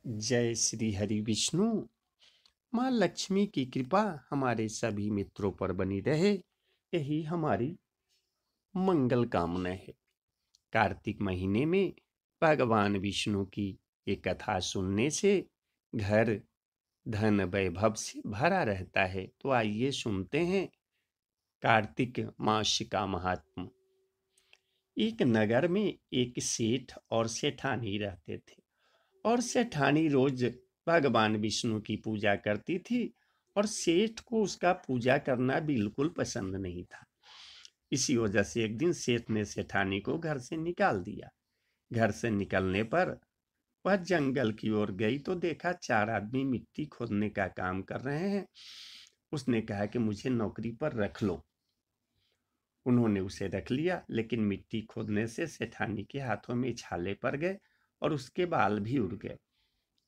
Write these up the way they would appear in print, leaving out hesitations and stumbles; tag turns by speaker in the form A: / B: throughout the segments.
A: जय श्री हरि विष्णु। माँ लक्ष्मी की कृपा हमारे सभी मित्रों पर बनी रहे, यही हमारी मंगल कामना है। कार्तिक महीने में भगवान विष्णु की ये कथा सुनने से घर धन वैभव से भरा रहता है। तो आइए सुनते हैं कार्तिक मास का महात्म। एक नगर में एक सेठ और सेठानी रहते थे और सेठानी रोज भगवान विष्णु की पूजा करती थी और सेठ को उसका पूजा करना बिल्कुल पसंद नहीं था। इसी वजह से एक दिन सेठ ने सेठानी को घर से निकाल दिया। घर से निकलने पर वह जंगल की ओर गई तो देखा 4 आदमी मिट्टी खोदने का काम कर रहे हैं। उसने कहा कि मुझे नौकरी पर रख लो। उन्होंने उसे रख लिया, लेकिन मिट्टी खोदने से सेठानी के हाथों में छाले पड़ गए और उसके बाल भी उड़ गए।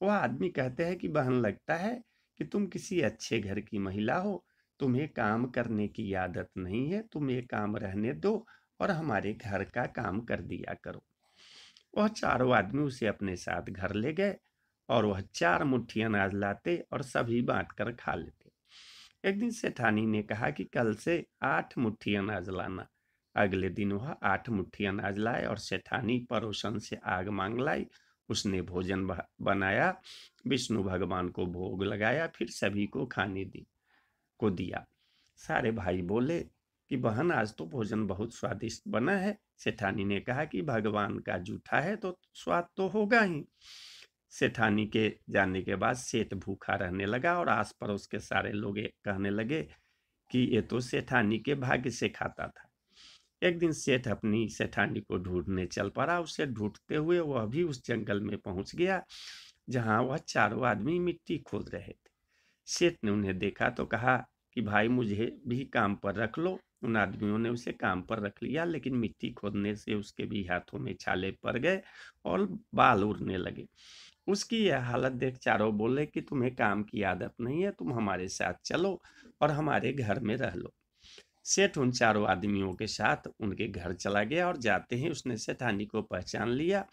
A: वह आदमी कहते हैं कि बहन, लगता है कि तुम किसी अच्छे घर की महिला हो, तुम्हें काम करने की आदत नहीं है, तुम ये काम रहने दो और हमारे घर का काम कर दिया करो। वह 4 आदमी उसे अपने साथ घर ले गए और वह 4 मुट्ठी अनाज लाते और सभी बांट कर खा लेते। एक दिन सेठानी ने कहा कि कल से 8 मुट्ठी अनाज लाना। अगले दिन वह 8 मुट्ठी अनाज लाए और सेठानी परोसन से आग मांग लाई। उसने भोजन बनाया, विष्णु भगवान को भोग लगाया, फिर सभी को खाने को दिया। सारे भाई बोले कि बहन, आज तो भोजन बहुत स्वादिष्ट बना है। सेठानी ने कहा कि भगवान का जूठा है तो स्वाद तो होगा ही। सेठानी के जाने के बाद सेठ भूखा रहने लगा और आस पड़ोस के सारे लोग कहने लगे कि ये तो सेठानी के भाग्य से खाता था। एक दिन सेठ अपनी सेठानी को ढूंढने चल पड़ा। उसे ढूंढते हुए वह भी उस जंगल में पहुंच गया जहां वह 4 आदमी मिट्टी खोद रहे थे। सेठ ने उन्हें देखा तो कहा कि भाई, मुझे भी काम पर रख लो। उन आदमियों ने उसे काम पर रख लिया, लेकिन मिट्टी खोदने से उसके भी हाथों में छाले पड़ गए और बाल उड़ने लगे। उसकी यह हालत देख चारों बोले कि तुम्हें काम की आदत नहीं है, तुम हमारे साथ चलो और हमारे घर में रह लो। सेठ उन 4 आदमियों के साथ उनके घर चला गया और जाते ही उसने सेठानी को पहचान लिया,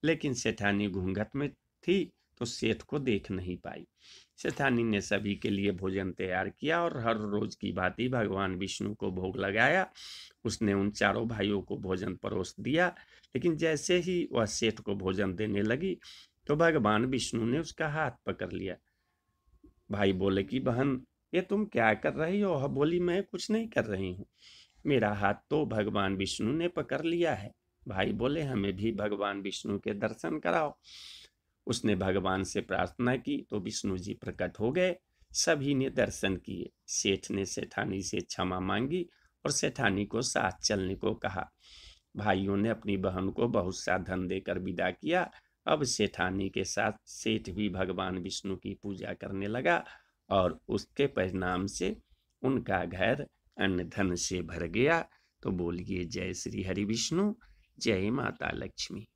A: लेकिन सेठानी घूंघट में थी तो सेठ को देख नहीं पाई। सेठानी ने सभी के लिए भोजन तैयार किया और हर रोज की भांति भगवान विष्णु को भोग लगाया। उसने उन 4 भाइयों को भोजन परोस दिया, लेकिन जैसे ही वह सेठ को भोजन देने लगी तो भगवान विष्णु ने उसका हाथ पकड़ लिया। भाई बोले कि बहन, ये तुम क्या कर रही हो? वह बोली, मैं कुछ नहीं कर रही हूँ, मेरा हाथ तो भगवान विष्णु ने पकड़ लिया है। भाई बोले, हमें भी भगवान विष्णु के दर्शन कराओ। उसने भगवान से प्रार्थना की तो विष्णु जी प्रकट हो गए। सभी ने दर्शन किए। सेठ ने सेठानी से क्षमा मांगी और सेठानी को साथ चलने को कहा। भाइयों ने अपनी बहन को बहुत सा धन देकर विदा किया। अब सेठानी के साथ सेठ भी भगवान विष्णु की पूजा करने लगा और उसके परिणाम से उनका घर अन्न धन से भर गया। तो बोलिए जय श्री हरि विष्णु, जय माता लक्ष्मी।